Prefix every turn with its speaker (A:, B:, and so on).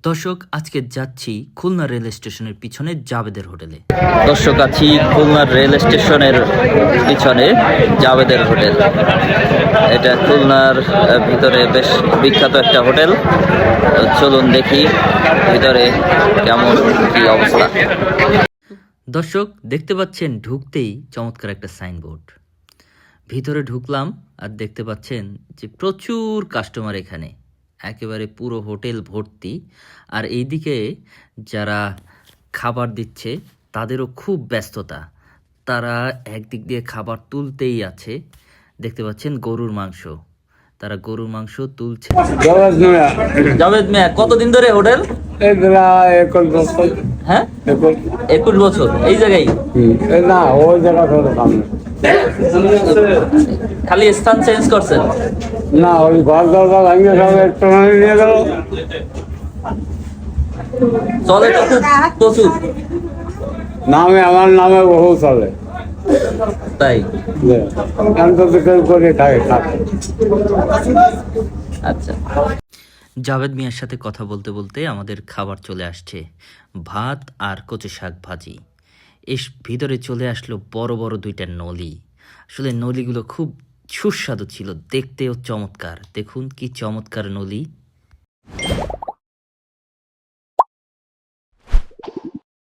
A: দর্শক, আজকে যাচ্ছি খুলনা রেল স্টেশনের পিছনে জাবেদের হোটেলে। দর্শক, আছি খুলনা রেল স্টেশনের পিছনে জাবেদের হোটেল। এটা খুলনার ভিতরে বেশ বিখ্যাত একটা হোটেল। চলুন দেখি ভিতরে কেমন কি অবস্থা। দর্শক, দেখতে পাচ্ছেন ঢুকতেই চমৎকার একটা সাইনবোর্ড। ভিতরে ঢুকলাম আর দেখতে পাচ্ছেন যে প্রচুর কাস্টমার এখানে, একেবারে পুরো হোটেল ভর্তি। আর এইদিকে যারা খাবার দিচ্ছে তাদেরও খুব ব্যস্ততা, তারা একদিক দিয়ে খাবার তুলতেই আছে। দেখতে পাচ্ছেন গরুর মাংস, তারা গরুর মাংস তুলছে। জাভেদ মিয়া, কতদিন ধরে হোটেল? হ্যাঁ, 21 বছর এই জায়গায়।
B: না, ওই জায়গা
A: খালি স্থান চেঞ্জ করছেন?
B: না, ওই ঘর দরজা ভাঙিয়ে সব একটু নিয়ে গেল।
A: চলে তো খুব প্রচুর।
B: আমার নামে বহু চলে,
A: তাই?
B: আমি তো কেউ করে থাকে।
A: আচ্ছা। জাভেদ মিয়ার সাথে কথা বলতে বলতে আমাদের খাবার চলে আসছে, ভাত আর কচু শাক ভাজি। এর ভিতরে চলে আসলো বড় বড় দুইটা নলি। আসলে নলিগুলো খুব সুস্বাদু ছিল, দেখতেও চমৎকার। দেখুন কি চমৎকার নলি।